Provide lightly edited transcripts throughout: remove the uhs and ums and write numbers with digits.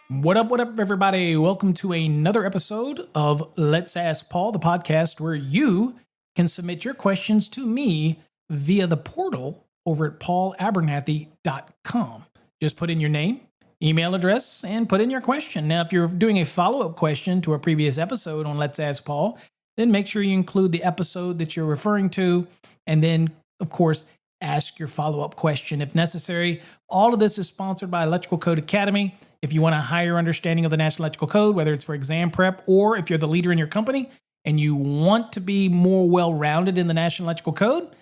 What up, everybody? Welcome to another episode of Let's Ask Paul, the podcast where you can submit your questions to me via the portal over at paulabernathy.com. Just put in your name, email address, and put in your question. Now, if you're doing a follow-up question to a previous episode on Let's Ask Paul, then make sure you include the episode that you're referring to, and then, of course, ask your follow-up question if necessary. All of this is sponsored by Electrical Code Academy. If you want a higher understanding of the National Electrical Code, whether it's for exam prep or if you're the leader in your company and you want to be more well-rounded in the National Electrical Code,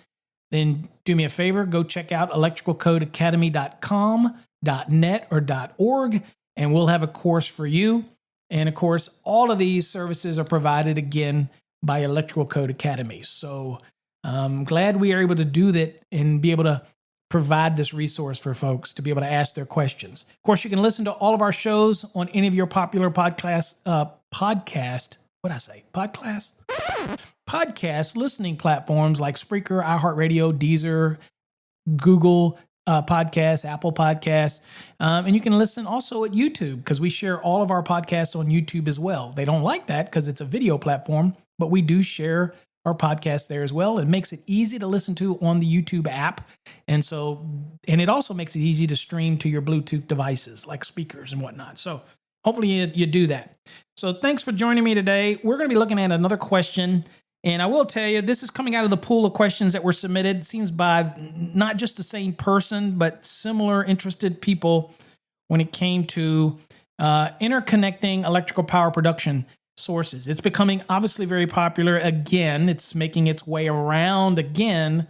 then do me a favor, go check out electricalcodeacademy.com.net or .org, and we'll have a course for you. And of course, all of these services are provided again by Electrical Code Academy. So I'm glad we are able to do that and be able to provide this resource for folks to be able to ask their questions. Of course, you can listen to all of our shows on any of your popular podcast listening platforms like Spreaker, iHeartRadio, Deezer, Google Podcasts, Apple Podcasts, and you can listen also at YouTube because we share all of our podcasts on YouTube as well. They don't like that because it's a video platform, but we do share our podcast there as well. It makes it easy to listen to on the YouTube app. And it also makes it easy to stream to your Bluetooth devices like speakers and whatnot. So hopefully you do that. So thanks for joining me today. We're going to be looking at another question. And I will tell you, this is coming out of the pool of questions that were submitted. It seems by not just the same person, but similar interested people when it came to interconnecting electrical power production sources. It's becoming obviously very popular again. It's making its way around again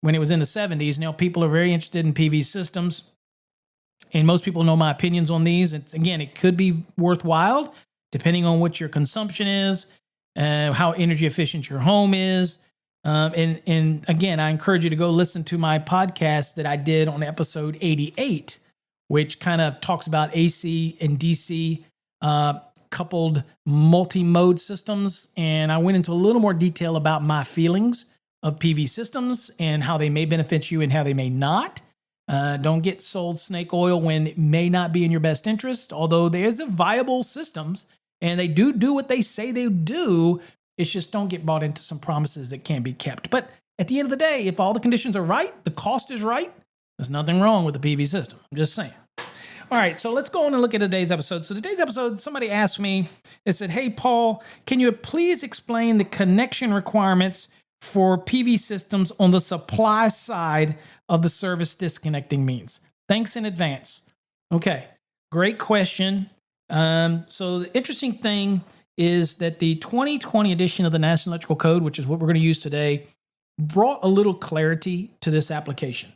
when it was in the 70s. Now people are very interested in PV systems, and most people know my opinions on these. It could be worthwhile depending on what your consumption is, how energy efficient your home is. And again, I encourage you to go listen to my podcast that I did on episode 88, which kind of talks about AC and DC coupled multi-mode systems. And I went into a little more detail about my feelings of PV systems and how they may benefit you and how they may not. Don't get sold snake oil when it may not be in your best interest, although there's a viable systems and they do what they say they do. It's just don't get bought into some promises that can't be kept. But at the end of the day, if all the conditions are right, the cost is right, there's nothing wrong with the PV system. I'm just saying. All right, so let's go on and look at today's episode. So today's episode, somebody asked me, they said, hey, Paul, can you please explain the connection requirements for PV systems on the supply side of the service disconnecting means? Thanks in advance. Okay, great question. So the interesting thing is that the 2020 edition of the National Electrical Code, which is what we're going to use today, brought a little clarity to this application.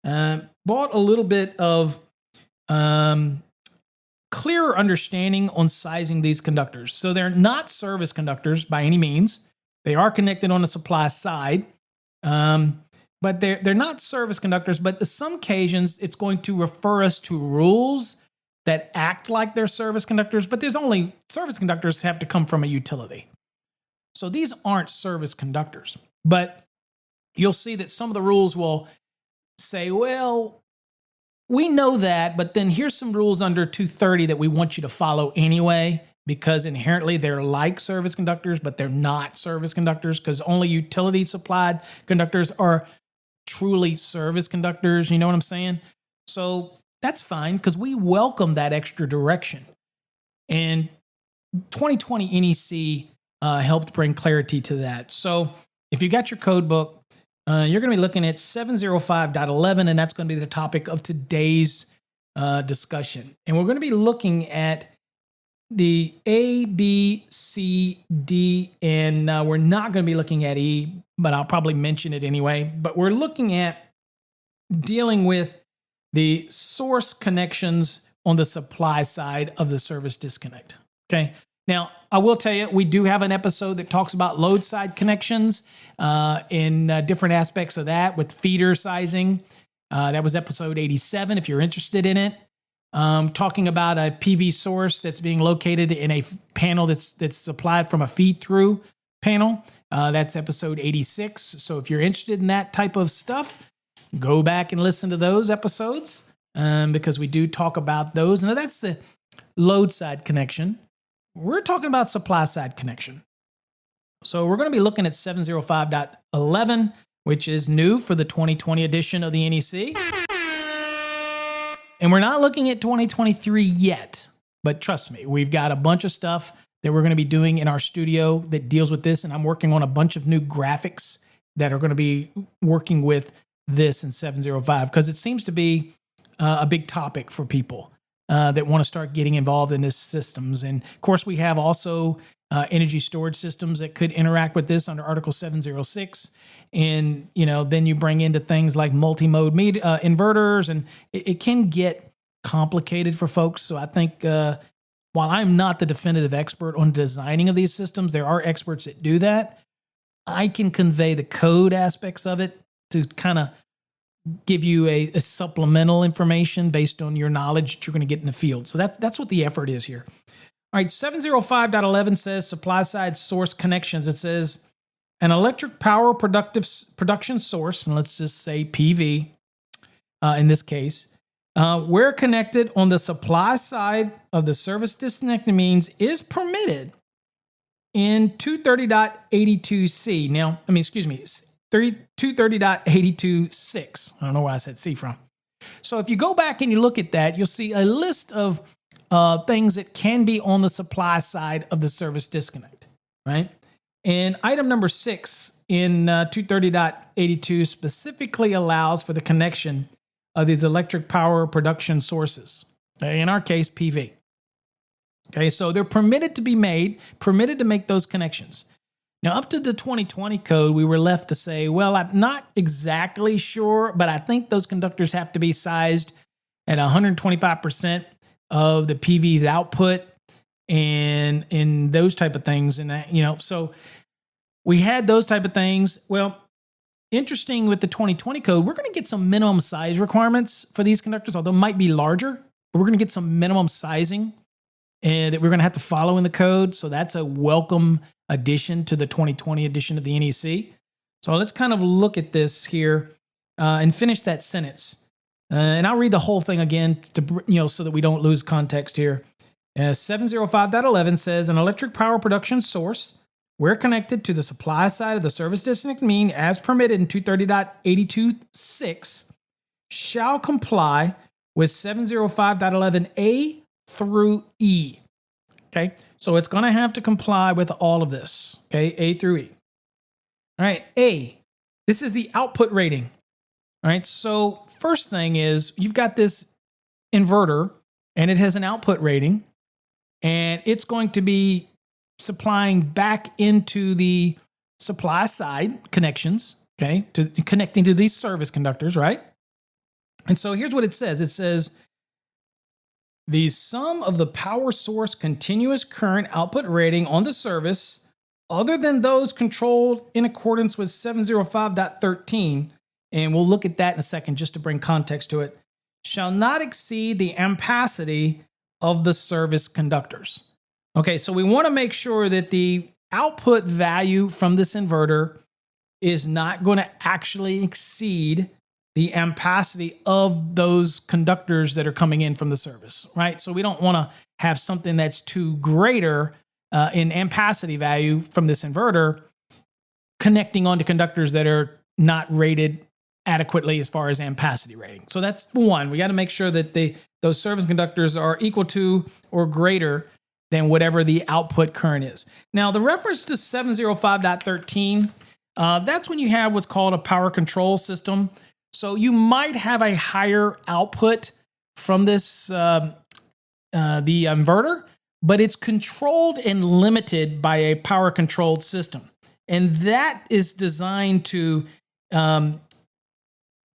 Brought a little bit of clearer understanding on sizing these conductors. So they're not service conductors by any means. They are connected on the supply side, but they're not service conductors. But on some occasions, it's going to refer us to rules that act like they're service conductors, but there's only service conductors have to come from a utility. So these aren't service conductors, but you'll see that some of the rules will say, well, we know that, but then here's some rules under 230 that we want you to follow anyway, because inherently they're like service conductors, but they're not service conductors because only utility supplied conductors are truly service conductors. You know what I'm saying? So that's fine because we welcome that extra direction. And 2020 NEC helped bring clarity to that. So if you got your code book, you're going to be looking at 705.11, and that's going to be the topic of today's discussion. And we're going to be looking at the A, B, C, D, and we're not going to be looking at E, but I'll probably mention it anyway. But we're looking at dealing with the source connections on the supply side of the service disconnect. Okay. Now, I will tell you, we do have an episode that talks about load side connections in different aspects of that with feeder sizing. That was episode 87, if you're interested in it. Talking about a PV source that's being located in a panel that's supplied from a feed-through panel. That's episode 86. So if you're interested in that type of stuff, go back and listen to those episodes. because we do talk about those. Now, that's the load side connection. We're talking about supply side connection. So we're going to be looking at 705.11, which is new for the 2020 edition of the NEC. And we're not looking at 2023 yet, but trust me, we've got a bunch of stuff that we're going to be doing in our studio that deals with this, and I'm working on a bunch of new graphics that are going to be working with this in 705 because it seems to be a big topic for people that want to start getting involved in this systems. And of course, we have also energy storage systems that could interact with this under Article 706. And, then you bring into things like multi-mode inverters, and it can get complicated for folks. So I think while I'm not the definitive expert on designing of these systems, there are experts that do that. I can convey the code aspects of it to kind of give you a supplemental information based on your knowledge that you're going to get in the field. So that's what the effort is here. All right, 705.11 says supply side source connections. It says an electric power production source, and let's just say PV in this case, where connected on the supply side of the service disconnected means is permitted in 230.82C. Now, 230.82.6. I don't know where I said C from. So if you go back and you look at that, you'll see a list of things that can be on the supply side of the service disconnect, right? And item number 6 in 230.82 specifically allows for the connection of these electric power production sources. In our case, PV. Okay, so they're permitted to make those connections. Now, up to the 2020 code, we were left to say, well, I'm not exactly sure, but I think those conductors have to be sized at 125% of the PV's output and those type of things. And that, so we had those type of things. Well, interesting with the 2020 code, we're going to get some minimum size requirements for these conductors, although it might be larger, but we're going to get some minimum sizing that we're going to have to follow in the code. So that's a welcome addition to the 2020 edition of the NEC. So let's kind of look at this here and finish that sentence. And I'll read the whole thing again to so that we don't lose context here. 705.11 says an electric power production source where connected to the supply side of the service disconnect mean as permitted in 230.82.6 shall comply with 705.11a through E. Okay, so it's going to have to comply with all of this. Okay, A through E. All right, A. This is the output rating. All right, so first thing is you've got this inverter and it has an output rating and it's going to be supplying back into the supply side connections, okay, to connecting to these service conductors, right? And so here's what it says. It says the sum of the power source continuous current output rating on the service, other than those controlled in accordance with 705.13, and we'll look at that in a second just to bring context to it, shall not exceed the ampacity of the service conductors. Okay, so we want to make sure that the output value from this inverter is not going to actually exceed the ampacity of those conductors that are coming in from the service, right? So we don't want to have something that's too greater in ampacity value from this inverter connecting onto conductors that are not rated adequately as far as ampacity rating. So that's one. We got to make sure that those service conductors are equal to or greater than whatever the output current is. Now, the reference to 705.13, that's when you have what's called a power control system. So you might have a higher output from this, the inverter, but it's controlled and limited by a power controlled system. And that is designed to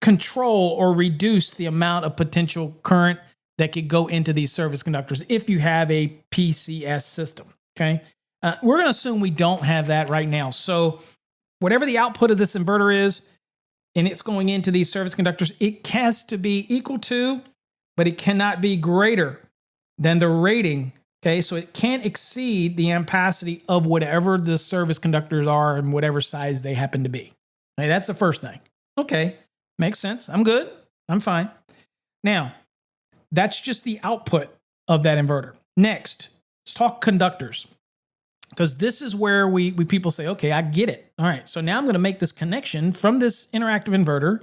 control or reduce the amount of potential current that could go into these service conductors if you have a PCS system, okay? We're going to assume we don't have that right now. So whatever the output of this inverter is, and it's going into these service conductors, it has to be equal to, but it cannot be greater than the rating, okay? So it can't exceed the ampacity of whatever the service conductors are and whatever size they happen to be. Okay, that's the first thing. Okay, makes sense. I'm good. I'm fine. Now, that's just the output of that inverter. Next, let's talk conductors, because this is where we people say, okay, I get it. All right, so now I'm going to make this connection from this interactive inverter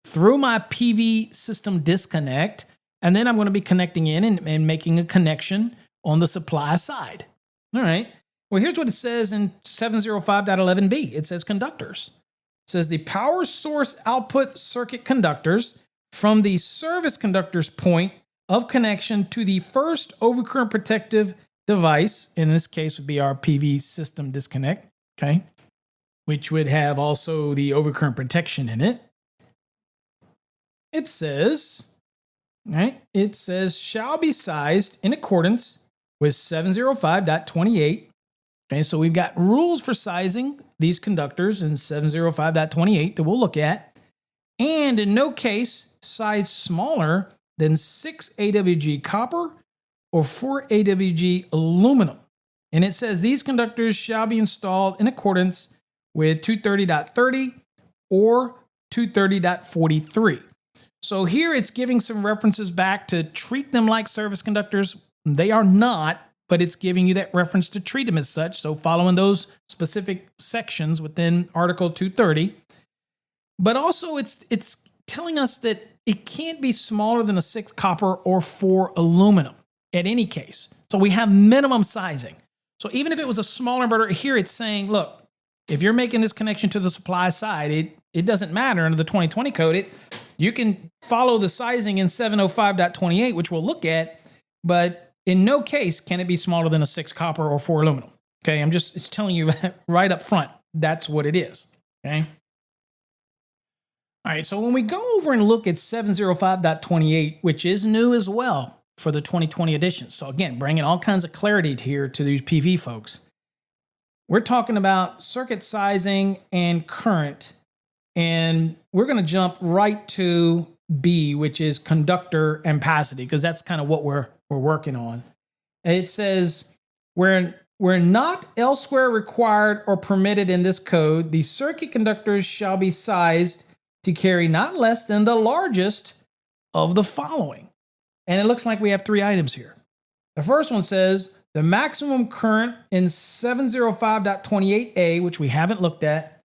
through my PV system disconnect, and then I'm going to be connecting in and making a connection on the supply side. All right. Well, here's what it says in 705.11b. It says conductors. It says the power source output circuit conductors from the service conductor's point of connection to the first overcurrent protective device, in this case would be our PV system disconnect, okay, which would have also the overcurrent protection in it. It says, right, it says shall be sized in accordance with 705.28. Okay, so we've got rules for sizing these conductors in 705.28 that we'll look at, and in no case size smaller than 6 AWG copper or 4 AWG aluminum. And it says these conductors shall be installed in accordance with 230.30 or 230.43. So here it's giving some references back to treat them like service conductors. They are not, but it's giving you that reference to treat them as such. So following those specific sections within Article 230. But also it's telling us that it can't be smaller than a 6 copper or 4 aluminum at any case. So we have minimum sizing. So even if it was a smaller inverter, here it's saying, look, if you're making this connection to the supply side, it doesn't matter under the 2020 code. You can follow the sizing in 705.28, which we'll look at, but in no case can it be smaller than a 6 copper or 4 aluminum. Okay, it's telling you right up front, that's what it is. Okay. All right, so when we go over and look at 705.28, which is new as well for the 2020 edition. So again, bringing all kinds of clarity here to these PV folks. We're talking about circuit sizing and current, and we're going to jump right to B, which is conductor ampacity, because that's kind of what we're working on. And it says, where not elsewhere required or permitted in this code, the circuit conductors shall be sized to carry not less than the largest of the following. And it looks like we have 3 items here. The first one says the maximum current in 705.28a, which we haven't looked at,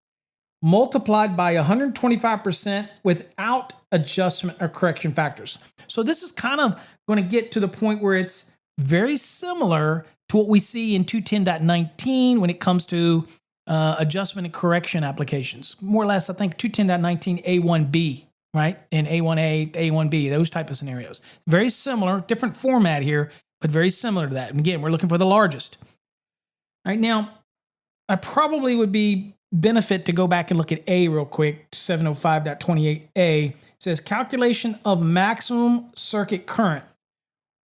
multiplied by 125% without adjustment or correction factors. So this is kind of going to get to the point where it's very similar to what we see in 210.19 when it comes to adjustment and correction applications. More or less, I think 210.19 A1B, right? And A1A, A1B, those type of scenarios. Very similar, different format here, but very similar to that. And again, we're looking for the largest. All right, now, I probably would be benefit to go back and look at A real quick, 705.28a. It says calculation of maximum circuit current.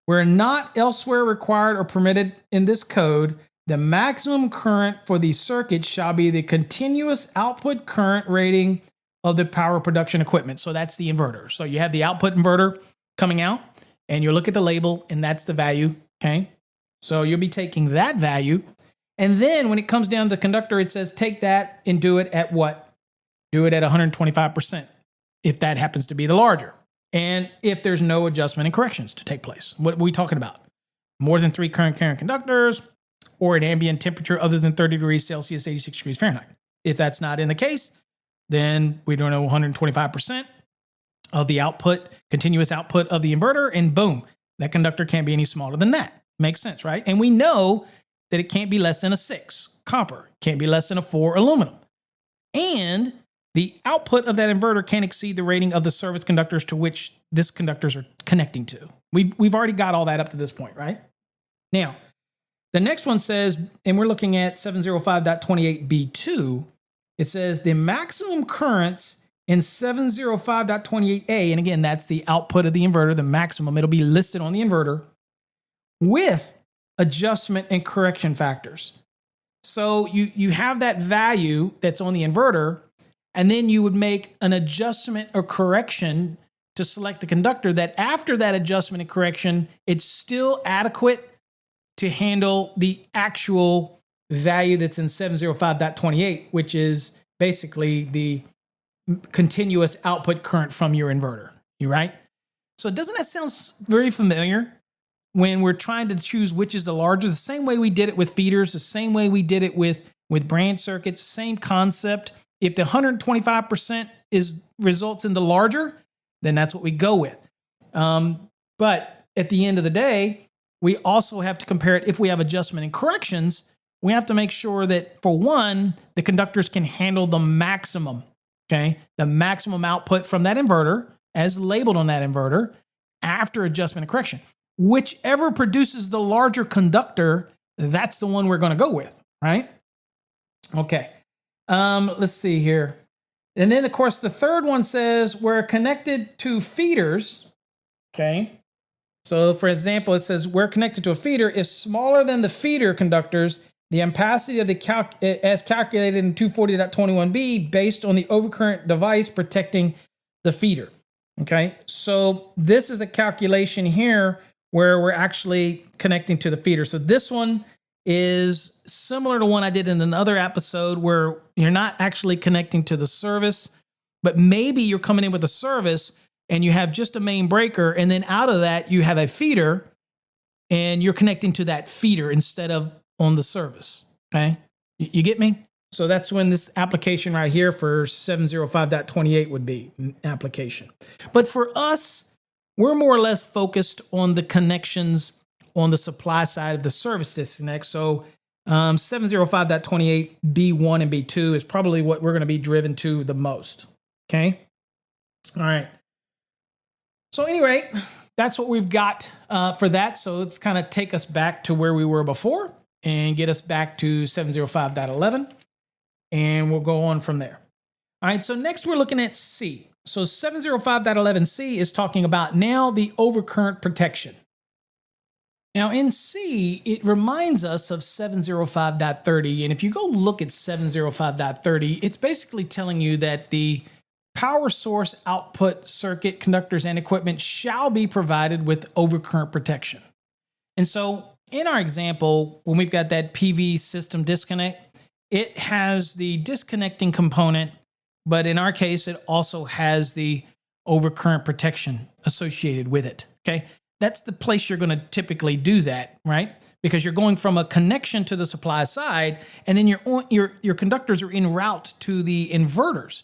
Where not elsewhere required or permitted in this code, the maximum current for the circuit shall be the continuous output current rating of the power production equipment. So that's the inverter. So you have the output inverter coming out, and you look at the label, and that's the value, okay? So you'll be taking that value, and then when it comes down to the conductor, it says take that and do it at what? Do it at 125%, if that happens to be the larger. And if there's no adjustment and corrections to take place. What are we talking about? More than 3 current carrying conductors, or an ambient temperature other than 30 degrees Celsius, 86 degrees Fahrenheit. If that's not in the case, then we don't know 125% of the output, continuous output of the inverter, and boom, that conductor can't be any smaller than that. Makes sense, right? And we know that it can't be less than a 6 copper, can't be less than a 4 aluminum. And the output of that inverter can't exceed the rating of the service conductors to which this conductors are connecting to. We've already got all that up to this point, right? Now, the next one says, and we're looking at 705.28b2, it says the maximum currents in 705.28a, and again, that's the output of the inverter, the maximum, it'll be listed on the inverter, with adjustment and correction factors. So you have that value that's on the inverter, and then you would make an adjustment or correction to select the conductor that after that adjustment and correction, it's still adequate to handle the actual value that's in 705.28, which is basically the continuous output current from your inverter. You right? So doesn't that sound very familiar when we're trying to choose which is the larger? The same way we did it with feeders, the same way we did it with branch circuits, same concept. If the 125% results in the larger, then that's what we go with. But at the end of the day, we also have to compare it. If we have adjustment and corrections, we have to make sure that, for one, the conductors can handle the maximum, okay? The maximum output from that inverter as labeled on that inverter after adjustment and correction. Whichever produces the larger conductor, that's the one we're going to go with, right? Okay. Let's see here. And then, of course, the third one says we're connected to feeders, okay? So, for example, it says we're connected to a feeder is smaller than the feeder conductors. The ampacity of the as calculated in 240.21b based on the overcurrent device protecting the feeder. Okay, so this is a calculation here where we're actually connecting to the feeder. So this one is similar to one I did in another episode where you're not actually connecting to the service, but maybe you're coming in with a service and you have just a main breaker, and then out of that you have a feeder and you're connecting to that feeder instead of on the service. Okay, you get me? So that's when this application right here for 705.28 would be application. But for us, we're more or less focused on the connections on the supply side of the service disconnect. So 705.28 B1 and B2 is probably what we're going to be driven to the most. Okay. All right. So anyway, that's what we've got for that. So let's kind of take us back to where we were before and get us back to 705.11. And we'll go on from there. All right, so next we're looking at C. So 705.11c is talking about now the overcurrent protection. Now in C, it reminds us of 705.30. And if you go look at 705.30, it's basically telling you that the power source output circuit, conductors, and equipment shall be provided with overcurrent protection. And so in our example, when we've got that PV system disconnect, it has the disconnecting component, but in our case, it also has the overcurrent protection associated with it, okay? That's the place you're going to typically do that, right? Because you're going from a connection to the supply side, and then your conductors are en route to the inverter's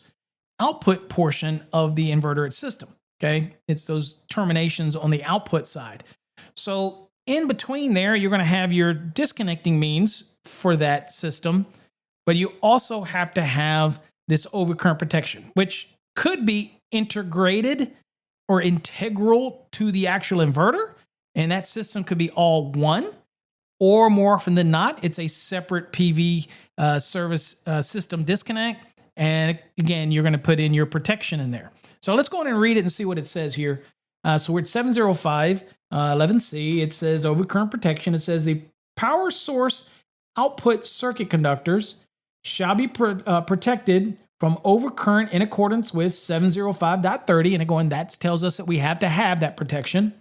output portion of the inverter system, okay? It's those terminations on the output side. So in between there, you're going to have your disconnecting means for that system, but you also have to have this overcurrent protection, which could be integrated or integral to the actual inverter. And that system could be all one, or more often than not, it's a separate PV service system disconnect. And again, you're going to put in your protection in there. So let's go on and read it and see what it says here. So we're at 705.11c. It says overcurrent protection. It says the power source output circuit conductors shall be protected from overcurrent in accordance with 705.30. And again, that tells us that we have to have that protection.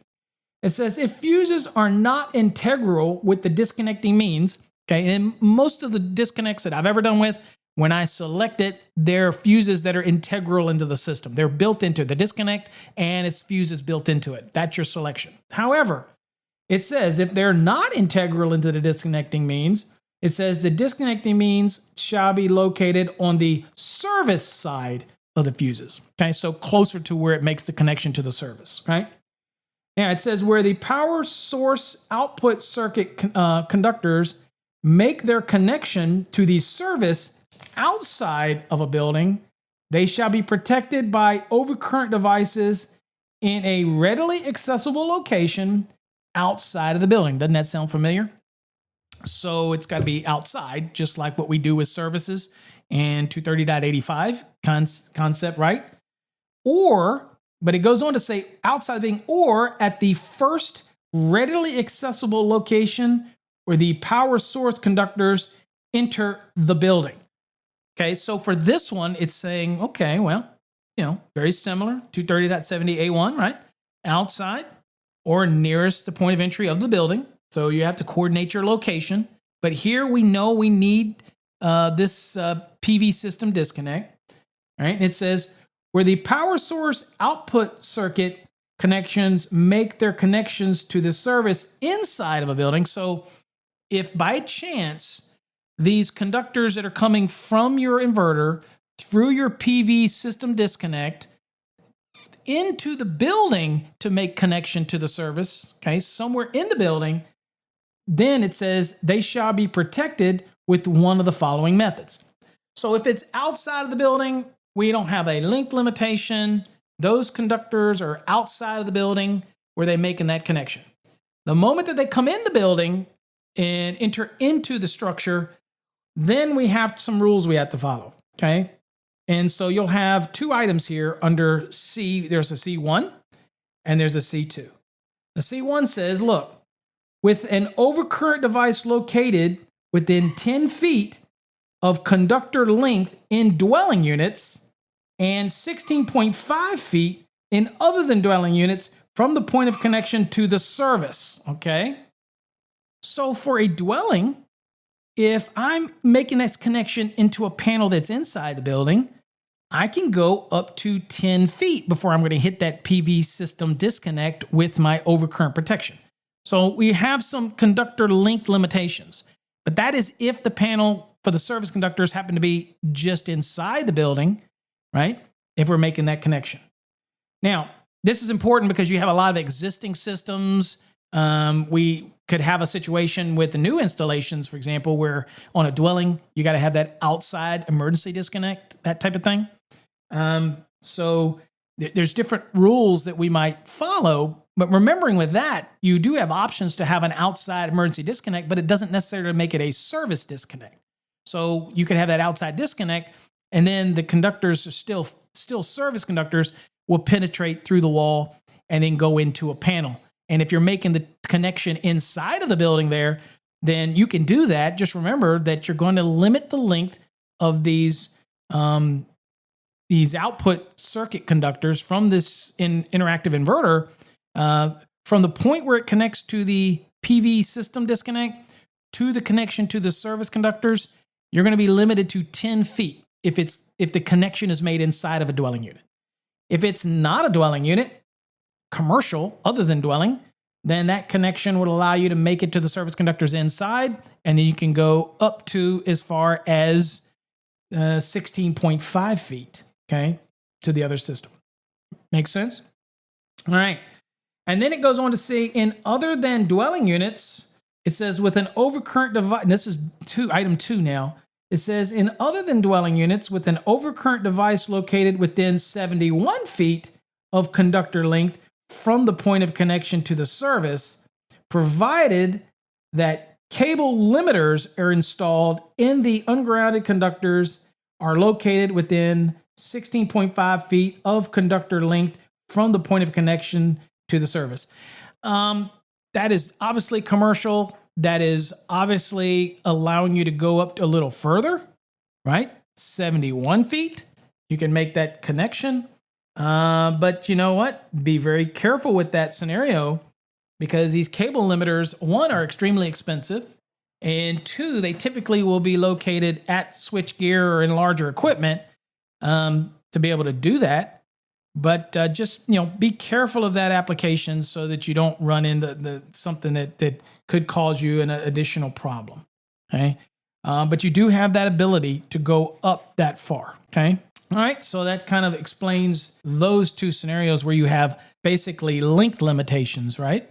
It says if fuses are not integral with the disconnecting means, okay, and most of the disconnects that I've ever done with, when I select it, they're fuses that are integral into the system. They're built into the disconnect and its fuses built into it. That's your selection. However, it says if they're not integral into the disconnecting means, it says the disconnecting means shall be located on the service side of the fuses. Okay, so closer to where it makes the connection to the service, right? Yeah, it says where the power source output circuit conductors make their connection to the service outside of a building, they shall be protected by overcurrent devices in a readily accessible location outside of the building. Doesn't that sound familiar? So it's got to be outside, just like what we do with services and 230.85 concept, right? Or, but it goes on to say outside being, or at the first readily accessible location where the power source conductors enter the building. Okay, so for this one, it's saying, okay, well, very similar, 230.70A1, right? Outside or nearest the point of entry of the building. So you have to coordinate your location. But here we know we need this PV system disconnect. Right? And it says where the power source output circuit connections make their connections to the service inside of a building. So if by chance these conductors that are coming from your inverter through your PV system disconnect into the building to make connection to the service, okay, somewhere in the building, then it says they shall be protected with one of the following methods. So if it's outside of the building, we don't have a length limitation. Those conductors are outside of the building where they're making that connection. The moment that they come in the building and enter into the structure, then we have some rules we have to follow, okay? And so you'll have two items here under C. There's a C1 and there's a C2. The C1 says, look, with an overcurrent device located within 10 feet of conductor length in dwelling units and 16.5 feet in other than dwelling units from the point of connection to the service, okay? So for a dwelling, if I'm making this connection into a panel that's inside the building, I can go up to 10 feet before I'm going to hit that PV system disconnect with my overcurrent protection. So we have some conductor length limitations, but that is if the panel for the service conductors happen to be just inside the building, right? If we're making that connection. Now, this is important because you have a lot of existing systems. We could have a situation with the new installations, for example, where on a dwelling, you got to have that outside emergency disconnect, that type of thing. So there's different rules that we might follow, but remembering with that, you do have options to have an outside emergency disconnect, but it doesn't necessarily make it a service disconnect. So you could have that outside disconnect, and then the conductors are still service conductors will penetrate through the wall and then go into a panel. And if you're making the connection inside of the building there, then you can do that. Just remember that you're going to limit the length of these output circuit conductors from this interactive inverter from the point where it connects to the PV system disconnect to the connection to the service conductors. You're going to be limited to 10 feet if the connection is made inside of a dwelling unit. If it's not a dwelling unit, commercial other than dwelling, then that connection would allow you to make it to the service conductors inside, and then you can go up to as far as 16.5 feet, okay, to the other system. Make sense? All right. And then it goes on to say, in other than dwelling units, it says with an overcurrent device, this is item 2 now. It says, in other than dwelling units with an overcurrent device located within 71 feet of conductor length from the point of connection to the service, provided that cable limiters are installed in the ungrounded conductors are located within 16.5 feet of conductor length from the point of connection to the service. That is obviously commercial. That is obviously allowing you to go up a little further, right? 71 feet. You can make that connection. But you know what? Be very careful with that scenario because these cable limiters, one, are extremely expensive, and two, they typically will be located at switchgear or in larger equipment to be able to do that. But just be careful of that application so that you don't run into something that could cause you an additional problem. Okay, but you do have that ability to go up that far. Okay. All right, so that kind of explains those two scenarios where you have basically length limitations, right?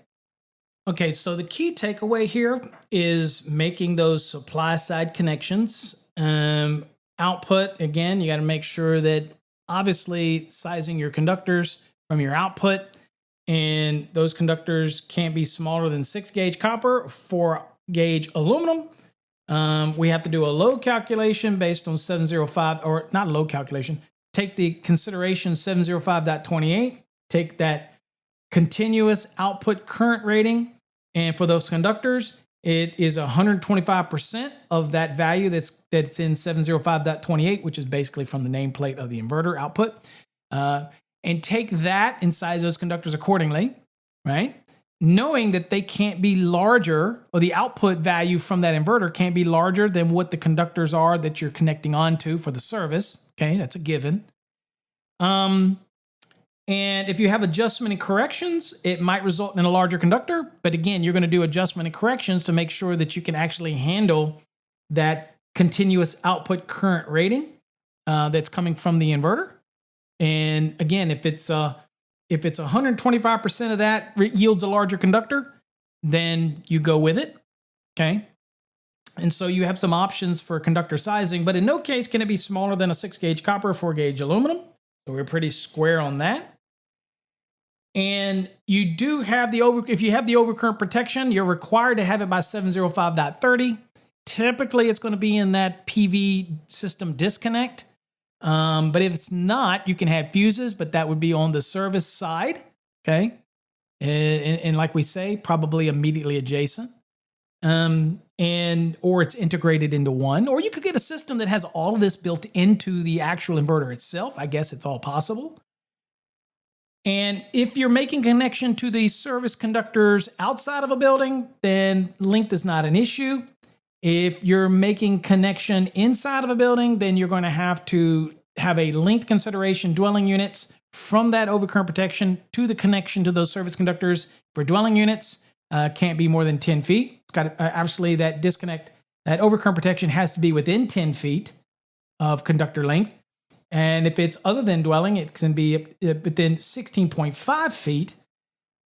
Okay, so the key takeaway here is making those supply side connections. Output, again, you got to make sure that obviously sizing your conductors from your output, and those conductors can't be smaller than 6 gauge copper, 4 gauge aluminum. We have to do a load calculation based on 705, or not a load calculation. Take the consideration 705.28, take that continuous output current rating, and for those conductors, it is 125% of that value that's in 705.28, which is basically from the nameplate of the inverter output. And take that and size those conductors accordingly, right? Knowing that they can't be larger, or the output value from that inverter can't be larger than what the conductors are that you're connecting onto for the service. Okay, that's a given. And if you have adjustment and corrections, it might result in a larger conductor. But again, you're going to do adjustment and corrections to make sure that you can actually handle that continuous output current rating that's coming from the inverter. And again, if it's 125% of that yields a larger conductor, then you go with it. Okay. And so you have some options for conductor sizing, but in no case can it be smaller than a 6-gauge copper or 4-gauge aluminum. So we're pretty square on that. And you do have if you have the overcurrent protection, you're required to have it by 705.30. Typically, it's going to be in that PV system disconnect. But if it's not, you can have fuses, but that would be on the service side. Okay. And like we say, probably immediately adjacent. Or it's integrated into one, or you could get a system that has all of this built into the actual inverter itself. I guess it's all possible. And if you're making connection to the service conductors outside of a building, then length is not an issue. If you're making connection inside of a building, then you're going to have a length consideration, dwelling units from that overcurrent protection to the connection to those service conductors. For dwelling units, can't be more than 10 feet. It's got obviously that disconnect, that overcurrent protection has to be within 10 feet of conductor length. And if it's other than dwelling, it can be within 16.5 feet.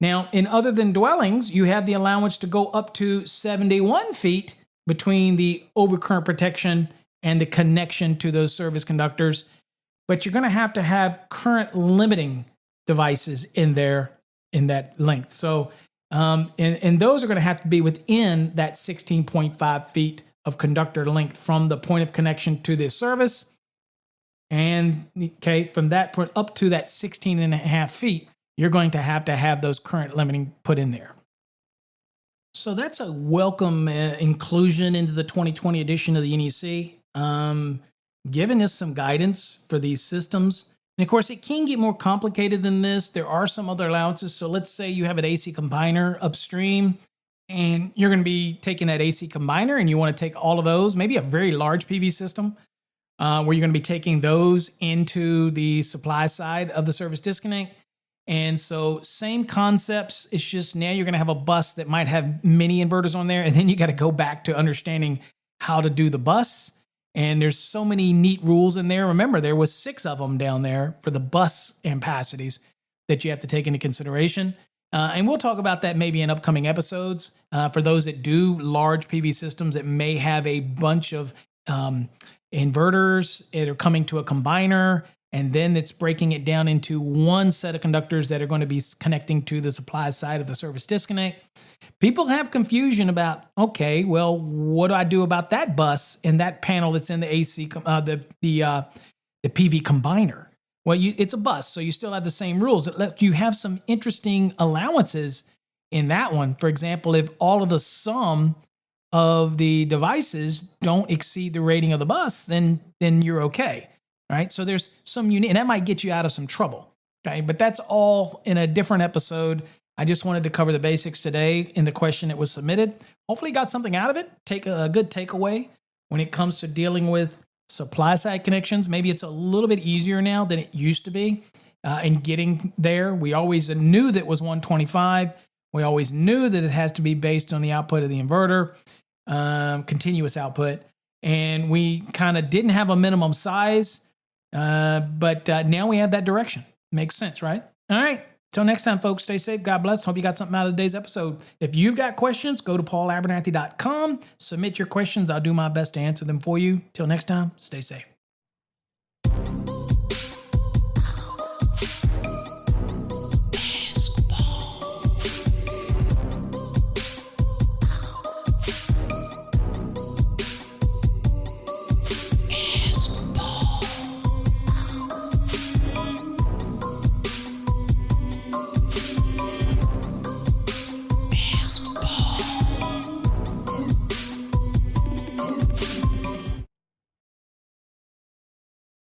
Now, in other than dwellings, you have the allowance to go up to 71 feet between the overcurrent protection and the connection to those service conductors. But you're going to have current limiting devices in there in that length. So, and those are going to have to be within that 16.5 feet of conductor length from the point of connection to the service. And okay, from that point up to that 16.5 feet, you're going to have those current limiting put in there. So that's a welcome inclusion into the 2020 edition of the NEC, giving us some guidance for these systems. And of course, it can get more complicated than this. There are some other allowances. So let's say you have an AC combiner upstream, and you're going to be taking that AC combiner, and you want to take all of those, maybe a very large PV system, where you're going to be taking those into the supply side of the service disconnect. And so same concepts, it's just now you're going to have a bus that might have many inverters on there, and then you got to go back to understanding how to do the bus. And there's so many neat rules in there. Remember, there was 6 of them down there for the bus ampacities that you have to take into consideration. And we'll talk about that maybe in upcoming episodes. For those that do large PV systems that may have a bunch of inverters that are coming to a combiner, and then it's breaking it down into one set of conductors that are going to be connecting to the supply side of the service disconnect. People have confusion about, okay, well, what do I do about that bus and that panel that's in the AC, the PV combiner? Well, it's a bus, so you still have the same rules. You have some interesting allowances in that one. For example, if all of the sum of the devices don't exceed the rating of the bus, then you're okay. Right? So there's some unique, and that might get you out of some trouble. Okay, but that's all in a different episode. I just wanted to cover the basics today in the question that was submitted. Hopefully you got something out of it. Take a good takeaway when it comes to dealing with supply side connections. Maybe it's a little bit easier now than it used to be in getting there. We always knew that it was 125. We always knew that it has to be based on the output of the inverter, continuous output. And we kind of didn't have a minimum size. But now we have that direction. Makes sense, right? All right. Till next time, folks, stay safe. God bless. Hope you got something out of today's episode. If you've got questions, go to paulabernathy.com. Submit your questions. I'll do my best to answer them for you. Till next time, stay safe.